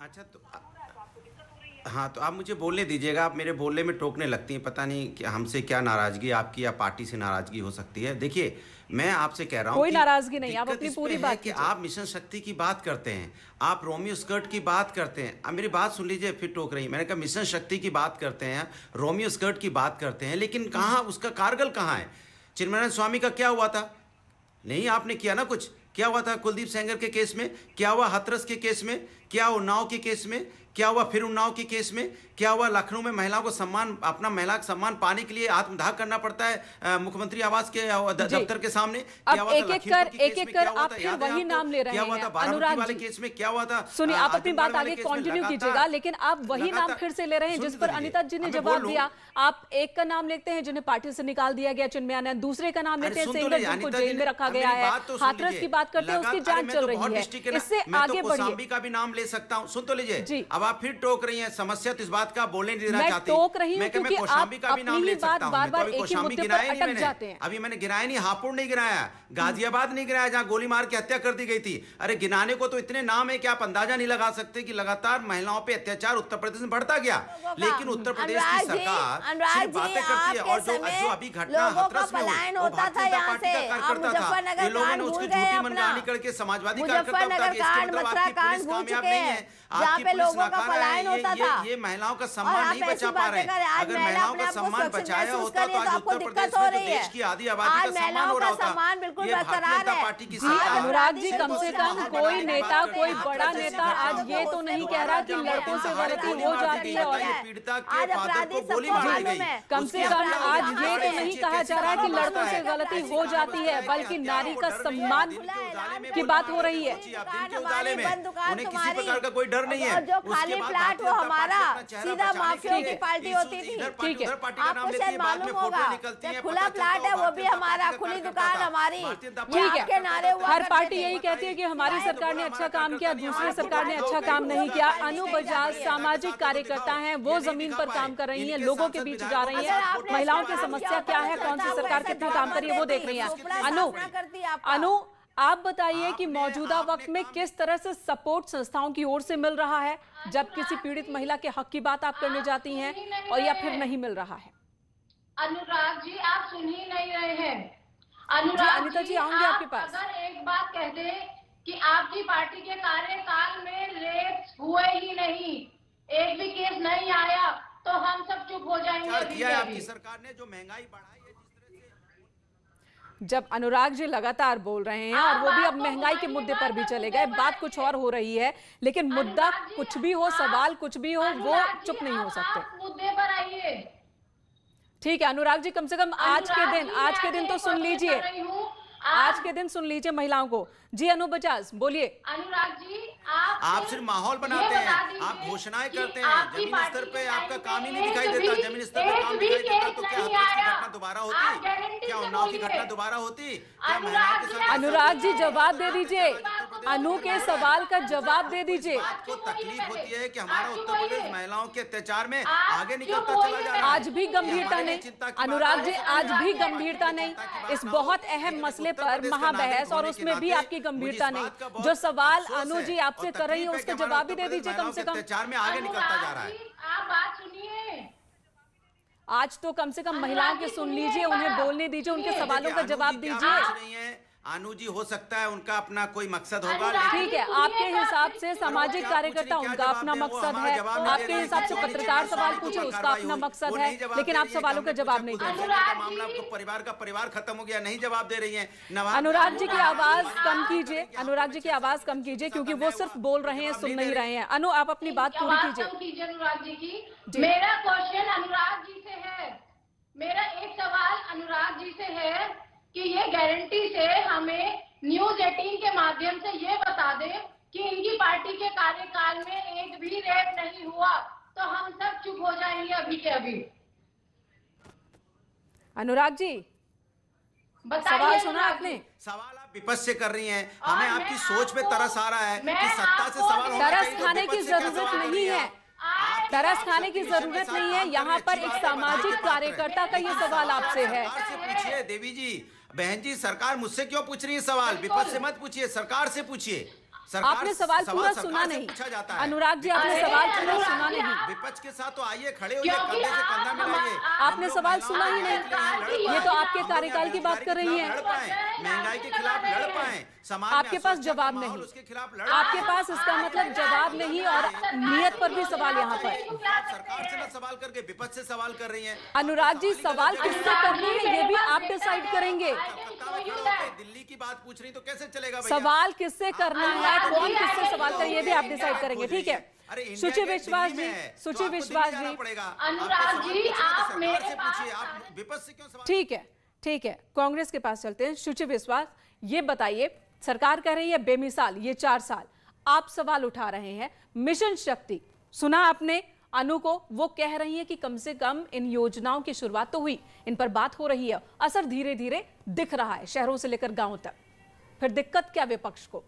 अच्छा तो हाँ, तो आप मुझे बोलने दीजिएगा। आप मेरे बोलने में टोकने लगती हैं, पता नहीं कि हमसे क्या नाराज़गी आपकी या पार्टी से नाराज़गी हो सकती है। देखिए, मैं आपसे कह रहा हूँ कोई कि नाराजगी नहीं, आप दिक्कत अपनी इसमें पूरी है बात कि कीजिए। आप मिशन शक्ति की बात करते हैं, आप रोमियो स्कर्ट की बात करते हैं। अब मेरी बात सुन लीजिए, फिर टोक रही हैं। मैंने कहा मिशन शक्ति की बात करते हैं, रोमियो स्कर्ट की बात करते हैं, लेकिन कहाँ उसका कारगिल कहाँ है? चिन्मयानंद स्वामी का क्या हुआ था? नहीं आपने किया ना कुछ। क्या हुआ था कुलदीप सेंगर के केस में? क्या हुआ हाथरस के केस में? क्या उन्नाव के केस में? क्या हुआ फिर उन्नाव के केस में? क्या हुआ लखनऊ में महिलाओं को सम्मान, अपना महिला का सम्मान पाने के लिए आत्मदाह करना पड़ता है मुख्यमंत्री आवास के दफ्तर के सामने? क्या अब हुआ था लखीमपुर के केस में? क्या हुआ आप था फिर याद है वही आपको? नाम ले क्या रहे हुआ हैं था बाराबंकी अनुराग वाले जी। केस में? क्या हुआ था सुनिए, आप अपनी आजमगढ़ बात वाले आगे केस में? कंटिन्यू कीजिएगा, लगातार लेकिन आप वही नाम लगातार फिर से ले रहे हैं सुन जिस तो पर लीजिए। अनिता जी ने अब मैं जवाब बोल लूं। दिया। आप एक का नाम लेते हैं जिन्हें पार्टी से निकाल दिया गया चिन्मयानंद, दूसरे का नाम लेते अरे हैं सुन तो सेंगर लीजिए, जिनको अनिता जेल जी में ने रखा अब गया मेरी है। बात तो सुन हाथरस लीजिए। की बात करते हैं, उसकी अरे जांच मैं चल तो रही बहुत है। डिस्ट्रिक्ट के इससे मैं तो आगे बढ़िए कौशाम्बी का भी नाम ले सकता हूँ। सुन तो लीजिए। जी। अब आप फिर टोक रही हैं, समस्या तो इस बात का बोलने नहीं देना मैं चाहती। टोक रही हूँ मैं क्योंकि कौशाम्बी आप का भी नाम अपनी ले ही बात सकता हूँ। बार मैं तो बार अभी एक ही कौशाम्बी मुद्दे पर गिनाया नहीं अटक मैंने। जाते हैं। अभी मैंने गिनाया नहीं, हापुड़ नहीं गिनाया, गाजियाबाद नहीं गिनाया जहाँ गोली मार के हत्या कर दी गई थी। अरे गिनाने को तो इतने नाम है कि आप अंदाजा नहीं लगा सकते कि लगातार महिलाओं पे अत्याचार उत्तर प्रदेश में बढ़ता गया। लेकिन उत्तर प्रदेश की सरकार सिर्फ बातें करती है। और जो अभी घटना हाथरस में हुई, वो भारतीय जनता पार्टी का कार्यकर्ता था। ये लोगों ने उसकी झूठी मनमानी करके समाजवादी कार्यकर्ता बता दिया। इसका मतलब आपकी पुलिस कामयाब नहीं है, आपकी पुलिस नाकारा है। ये महिलाओं का सम्मान नहीं बचा पा रहे हैं। अगर महिलाओं का सम्मान बचाया होता तो आज उत्तर प्रदेश में जो देश की आधी आबादी का सम्मान हो रहा होता। ये भारतीय जनता पार्टी की सरकार। अनुराग जी, कम से कम कोई नेता, कोई बड़ा नेता आज ये तो नहीं कह रहा कि लड़कों से गलती हो जाती है। और पीड़िता के फादर को गोली मार दी गई। कम से कम आज ये तो नहीं कहा जा रहा है कि लड़कों से गलती हो जाती है, बल्कि नारी का सम्मान की बात हो रही है। दिन के उजाले में उन्हें किसी प्रकार का कोई डर नहीं है। जो खाली प्लाट वो हमारा सीधा माफियाओं की पार्टी होती थी। ठीक है, आपको शायद मालूम होगा, खुला प्लाट है वो भी हमारा, खुली दुकान हमारी। ठीक है, हर पार्टी यही कहती है कि हमारी सरकार ने अच्छा काम किया, दूसरी सरकार ने अच्छा काम नहीं किया। अनु बजाज सामाजिक कार्यकर्ता हैं, वो जमीन पर काम कर रही हैं, लोगों के बीच जा रही हैं, महिलाओं की समस्या क्या है, कौन सी सरकार कितना काम कर रही है वो देख रही है। अनु, आप बताइए कि मौजूदा वक्त में किस तरह से सपोर्ट संस्थाओं की ओर से मिल रहा है जब किसी पीड़ित महिला के हक की बात आप करने जाती हैं, और या फिर नहीं मिल रहा है? अनुराग जी, आप सुन ही नहीं रहे हैं। अनिता जी, आऊंगी आपके पास। अगर एक बात कह दे कि आपकी पार्टी के कार्यकाल में रेप हुए ही नहीं, एक भी केस नहीं आया, तो हम सब चुप हो जाएंगे। आपकी सरकार ने जो महंगाई बढ़ाई है, जब अनुराग जी लगातार बोल रहे हैं और वो भी अब महंगाई के मुद्दे पर भी चले गए, बात कुछ और हो रही है, लेकिन मुद्दा कुछ भी हो, सवाल कुछ भी हो, वो चुप नहीं हो सकते। मुद्दे पर आइए। ठीक है अनुराग जी, कम से कम आज के दिन तो सुन लीजिए, आज के दिन सुन लीजिए महिलाओं को। जी अनु बजाज, बोलिए। अनुराग जी, आप सिर्फ माहौल बनाते हैं, आप घोषणाएं करते हैं, जमीन स्तर पे आपका काम ही नहीं दिखाई देता। जमीन स्तर पे काम दिखाई देता तो क्या हाथरस की घटना दोबारा होती? क्या उन्नाव की घटना दोबारा होती? क्या महिलाओं के साथ? अनुराग जी जवाब दे दीजिए, अनु के सवाल का जवाब दे दीजिए। आपको तकलीफ होती है कि हमारा उत्तर प्रदेश महिलाओं के अत्याचार में आगे निकलता चला जा रहा है। आज भी गंभीरता नहीं अनुराग जी, आज भी गंभीरता नहीं। इस बहुत अहम मसले पर महाबहस और उसमें भी आपकी गंभीरता नहीं। जो सवाल अनु जी आपसे कर रही है उसके जवाब भी दे दीजिए कम से कम। अत्याचार में आगे निकलता जा रहा है। आप बात सुनिए। आज तो कम से कम महिलाओं के सुन लीजिए, उन्हें बोलने दीजिए, उनके सवालों का जवाब दीजिए। अनु जी हो सकता है उनका अपना कोई मकसद होगा, ठीक है, आपके हिसाब से सामाजिक कार्यकर्ता उनका अपना मकसद है, आपके हिसाब से पत्रकार सवाल पूछे उसका अपना मकसद है, लेकिन आप सवालों का जवाब नहीं दे रहे। मामला परिवार खत्म हो गया, नहीं जवाब दे रही हैं। अनुराग जी की आवाज कम कीजिए, अनुराग जी की आवाज कम कीजिए, क्योंकि वो सिर्फ बोल रहे हैं, सुन नहीं रहे हैं। अनु, आप अपनी बात पूरी कीजिए। अनुराग जी की मेरा क्वेश्चन अनुराग जी से है, मेरा एक सवाल अनुराग जी से है कि ये गारंटी से हमें न्यूज 18 के माध्यम से ये बता दें कि इनकी पार्टी के कार्यकाल में एक भी रेप नहीं हुआ, तो हम सब चुप हो जाएंगे अभी के अभी। अनुराग जी, सवाल सुना आपने? सवाल आप विपक्ष से कर रही हैं, हमें आपकी सोच पे तरस आ रहा है कि सत्ता से सवाल होना चाहिए। तरस खाने की जरूरत नहीं है, तरस खाने की जरूरत नहीं है। यहाँ पर एक सामाजिक कार्यकर्ता का ये सवाल आपसे है। पूछिए देवी जी, बहन जी, सरकार मुझसे क्यों पूछ रही है सवाल? विपक्ष से मत पूछिए, सरकार से पूछिए। आपने सवाल पूरा सुना नहीं। अनुराग जी, आपने सवाल पूरा सुना नहीं। विपक्ष के साथ तो आइए, खड़े होइए, कंधे से कंधा मिलाइए। आपने सवाल सुना ही नहीं। ये तो आपके कार्यकाल की बात कर रही है। महंगाई के खिलाफ लड़ पाए, आपके पास जवाब नहीं, आपके पास इसका मतलब जवाब नहीं और नियत पर भी सवाल यहाँ पर। सरकार से ना सवाल करके विपक्ष से सवाल कर रही है। अनुराग जी, सवाल किससे करनी है ये भी आप डिसाइड करेंगे। दिल्ली की बात पूछ रही तो कैसे चलेगा भैया? सवाल किससे करना है, कौन किससे सवाल करे, ये भी आप डिसाइड करेंगे। ठीक है, सुचि विश्वास जी, सुचि विश्वास जी, अनुराग जी आप मेरे पूछिए, आप विपक्ष से क्यों सवाल? ठीक है, ठीक है, कांग्रेस के पास चलते हैं। सुचि विश्वास, ये बताइए, सरकार कह रही है बेमिसाल ये 4 साल, आप सवाल उठा रहे हैं। मिशन शक्ति सुना आपने अनु को, वो कह रही है कि कम से कम इन योजनाओं की शुरुआत तो हुई, इन पर बात हो रही है, असर धीरे धीरे दिख रहा है शहरों से लेकर गांवों तक। फिर दिक्कत क्या विपक्ष को?